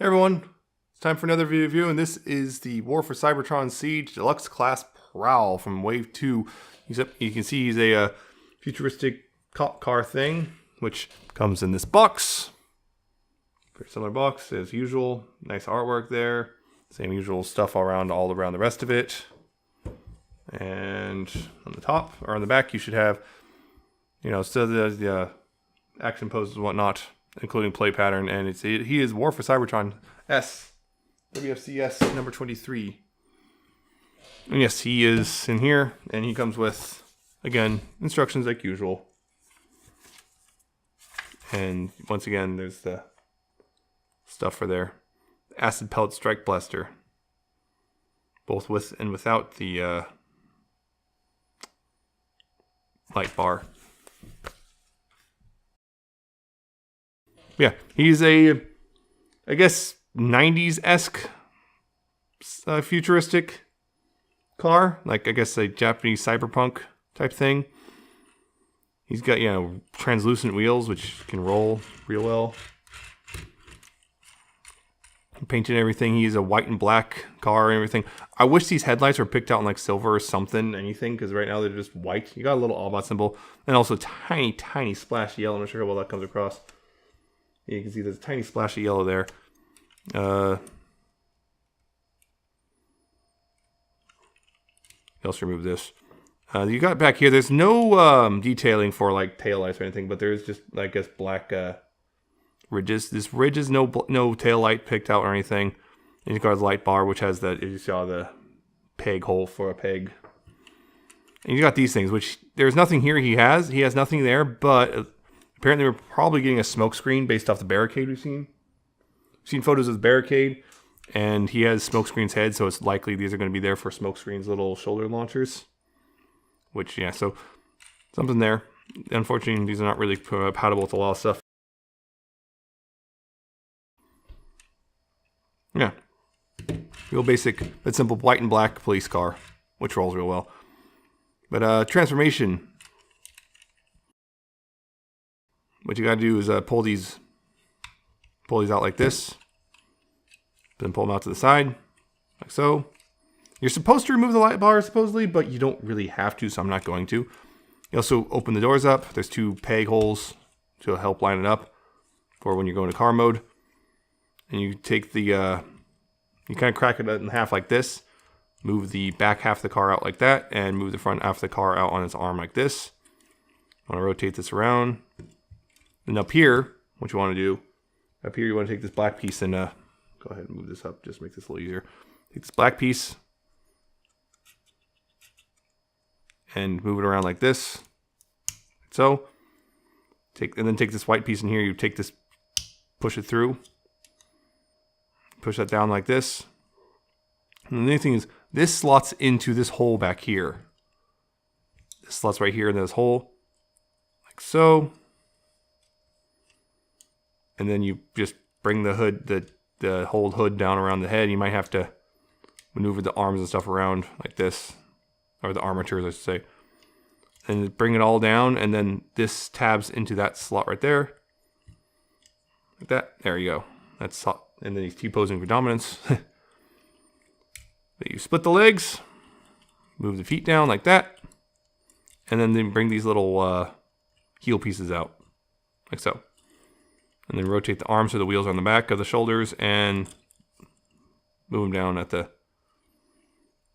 Everyone, it's time for another video review, and this is the War for Cybertron Siege Deluxe Class Prowl from Wave 2. You can see he's a futuristic cop car thing, which comes in this box. Very similar box as usual. Nice artwork there. Same usual stuff all around the rest of it. And on the top, or on the back, you should have, still the action poses and whatnot, including play pattern, and he is War for Cybertron S, WFCS number 23. And yes, he is in here, and he comes with, again, instructions like usual. And once again, there's the stuff for their acid pellet strike blaster, both with and without the light bar. Yeah, he's a, I guess, 90s-esque futuristic car. Like, I guess, a Japanese cyberpunk type thing. He's got, translucent wheels, which can roll real well. Painted everything. He's a white and black car and everything. I wish these headlights were picked out in, like, silver or something, anything, because right now they're just white. You got a little Allbot symbol, and also tiny, tiny splash of yellow. I'm not sure how well that comes across. You can see there's a tiny splash of yellow there. Let's remove this. You got back here, there's no detailing for like taillights or anything, but there's just, I guess, black ridges. This ridge is no tail light picked out or anything. And you got the light bar, which has the, you saw the peg hole for a peg. And you got these things, which there's nothing here he has nothing there, but apparently we're probably getting a smoke screen based off the barricade we've seen. We've seen photos of the barricade, and he has smoke screen's head, so it's likely these are going to be there for smoke screen's little shoulder launchers. Which, yeah, so something there. Unfortunately, these are not really compatible with a lot of stuff. Yeah. Real basic, but simple white and black police car, which rolls real well. But transformation. What you gotta do is pull these out like this. Then pull them out to the side, like so. You're supposed to remove the light bar, supposedly, but you don't really have to, so I'm not going to. You also open the doors up. There's two peg holes to help line it up for when you're going to car mode. And you take the, you kind of crack it in half like this. Move the back half of the car out like that, and move the front half of the car out on its arm like this. I want to rotate this around. And up here, what you want to do, up here you want to take this black piece and, go ahead and move this up, just make this a little easier. Take this black piece, and move it around like this, like so. And then take this white piece in here. You take this, push it through, push that down like this. And the neat thing is, this slots into this hole back here. This slots right here in this hole, like so. And then you just bring the hood, the whole hood down around the head. You might have to maneuver the arms and stuff around like this. Or the armatures, I should say. And bring it all down, and then this tabs into that slot right there. Like that. There you go. That's hot. And then he's T-posing for dominance. Then you split the legs. Move the feet down like that. And then bring these little heel pieces out. Like so. And then rotate the arms so the wheels are on the back of the shoulders, and move them down at the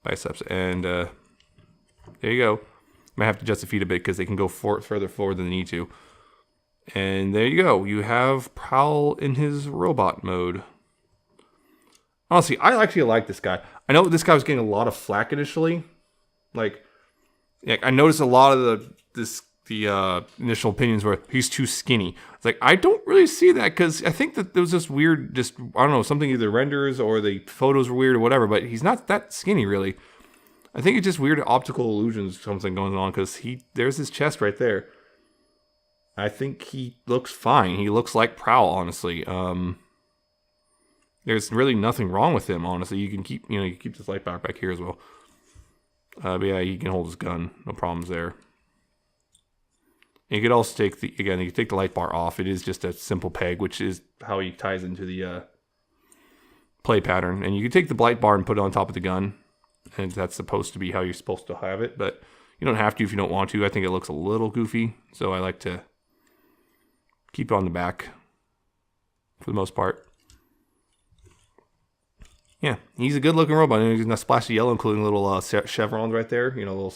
biceps. And there you go. Might have to adjust the feet a bit because they can go further forward than they need to. And there you go. You have Prowl in his robot mode. Honestly, I actually like this guy. I know this guy was getting a lot of flack initially. Like I noticed a lot of the initial opinions were he's too skinny. It's like, I don't really see that, because I think that there was this weird, I don't know, something either renders or the photos were weird or whatever, but he's not that skinny really. I think it's just weird optical illusions, something going on, because there's his chest right there. I think he looks fine. He looks like Prowl, honestly. There's really nothing wrong with him, honestly. You can keep, you keep this light bar back here as well. But yeah, he can hold his gun. No problems there. And you could also take you could take the light bar off. It is just a simple peg, which is how he ties into the play pattern. And you can take the blight bar and put it on top of the gun. And that's supposed to be how you're supposed to have it. But you don't have to if you don't want to. I think it looks a little goofy. So I like to keep it on the back for the most part. Yeah, he's a good looking robot. He's got a splash of yellow, including little chevrons right there. You know, little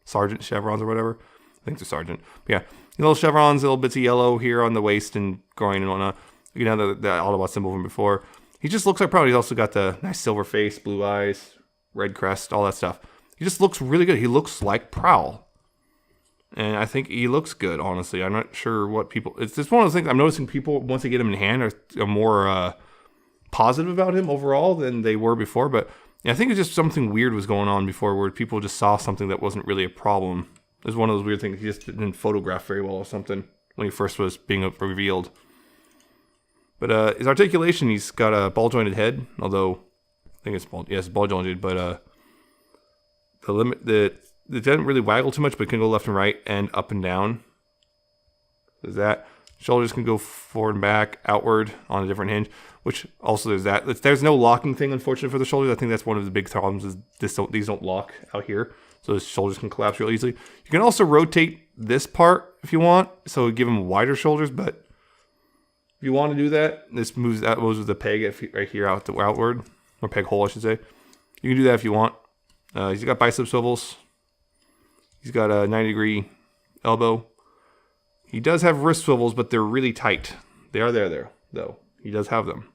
sergeant chevrons or whatever. I think they're sergeant. But yeah, little chevrons, little bits of yellow here on the waist and groin and whatnot. You can have the Autobot symbol from before. He just looks like Prowl. He's also got the nice silver face, blue eyes, red crest, all that stuff. He just looks really good. He looks like Prowl. And I think he looks good, honestly. I'm not sure what people... It's just one of those things I'm noticing people, once they get him in hand, are more positive about him overall than they were before. But yeah, I think it's just something weird was going on before where people just saw something that wasn't really a problem. It was one of those weird things. He just didn't photograph very well or something when he first was being revealed. But his articulation, he's got a ball-jointed head. Although, I think it's ball-jointed. But it doesn't really waggle too much, but it can go left and right and up and down. There's that. Shoulders can go forward and back, outward on a different hinge, which also there's that. There's no locking thing, unfortunately, for the shoulders. I think that's one of the big problems is these don't lock out here. So the shoulders can collapse real easily. You can also rotate this part if you want, so give him wider shoulders, but if you want to do that, this moves with the peg right here outward, or peg hole, I should say. You can do that if you want. He's got bicep swivels. He's got a 90-degree elbow. He does have wrist swivels, but they're really tight. They are there, though. He does have them.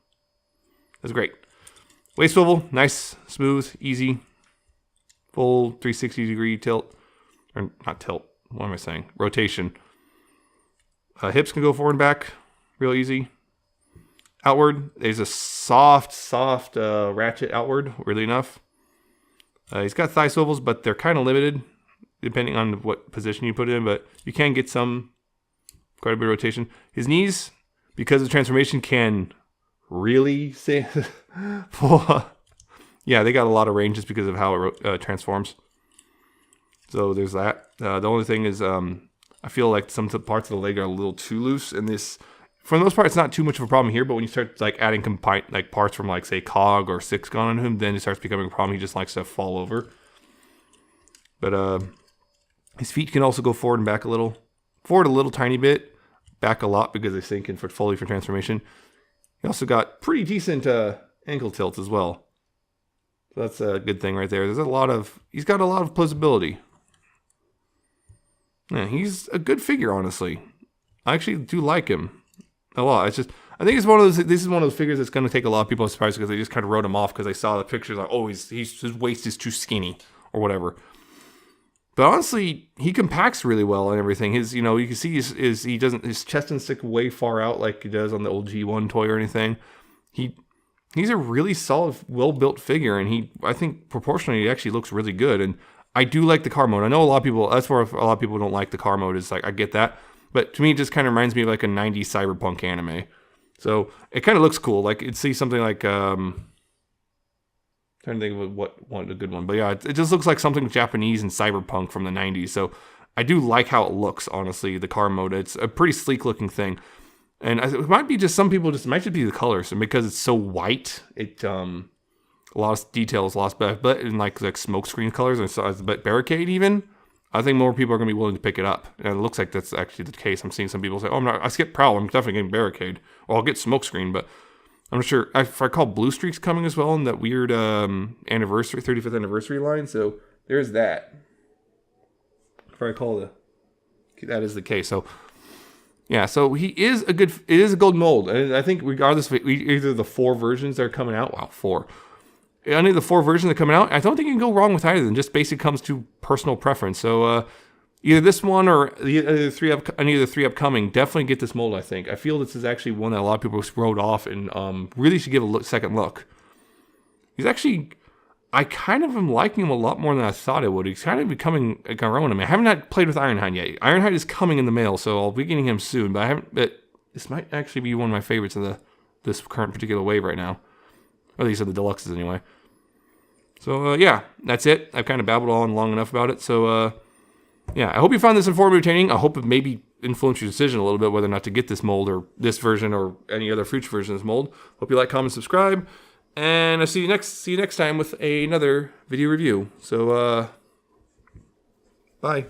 That's great. Waist swivel, nice, smooth, easy. Full 360-degree tilt. Or not tilt. What am I saying? Rotation. Hips can go forward and back real easy. Outward, there's a soft ratchet outward, weirdly enough. He's got thigh swivels, but they're kind of limited depending on what position you put it in, but you can get quite a bit of rotation. His knees, because of transformation, can really say... yeah, they got a lot of range just because of how it transforms. So there's that. The only thing is I feel like some parts of the leg are a little too loose, and this... For the most part, it's not too much of a problem here, but when you start adding parts from say COG or 6 gun on him, then it starts becoming a problem. He just likes to fall over. But his feet can also go forward and back a little. Forward a little tiny bit, back a lot because they sink in fully for transformation. He also got pretty decent ankle tilts as well. So that's a good thing right there. He's got a lot of plausibility. Yeah, he's a good figure, honestly. I actually do like him a lot. This is one of those figures that's going to take a lot of people by surprise because they just kind of wrote him off because they saw the pictures like, oh, his waist is too skinny or whatever. But honestly, he compacts really well and everything. You can see his chest doesn't stick way far out like he does on the old G1 toy or anything. He's a really solid, well-built figure, and I think proportionally he actually looks really good. And I do like the car mode. I know that's where a lot of people don't like the car mode. Is I get that. But to me, it just kind of reminds me of like a 90s cyberpunk anime. So it kind of looks cool. Like it'd see something like trying to think of what a good one. But yeah, it just looks like something Japanese and cyberpunk from the 90s. So I do like how it looks, honestly, the car mode. It's a pretty sleek looking thing. And it might be just some people it might just be the colors. And because it's so white, it a lot of details lost. But in like smoke screen colors and barricade even, I think more people are going to be willing to pick it up. And it looks like that's actually the case. I'm seeing some people say, I skipped Prowl. I'm definitely getting Barricade. Or I'll get Smokescreen, but I'm not sure. If I call Blue Streak's coming as well in that weird 35th anniversary line. So there's that. If I recall that is the case. So yeah, so it is a gold mold. And I think regardless of either the 4 versions that are coming out, wow, 4. Any of the 4 versions that are coming out, I don't think you can go wrong with either of them. Just basically comes to personal preference. So either this one or any of the 3 upcoming, definitely get this mold, I think. I feel this is actually one that a lot of people wrote off and really should give a second look. He's actually, I kind of am liking him a lot more than I thought it would. He's kind of becoming a grown. I mean, I haven't played with Ironhide yet. Ironhide is coming in the mail, so I'll be getting him soon. But this might actually be one of my favorites of this current particular wave right now. Or at least of the deluxes anyway. So, yeah, that's it. I've kind of babbled on long enough about it. So, yeah, I hope you found this informative and entertaining. I hope it maybe influenced your decision a little bit whether or not to get this mold or this version or any other future version of this mold. Hope you like, comment, subscribe. And I'll see you next time with another video review. So, bye.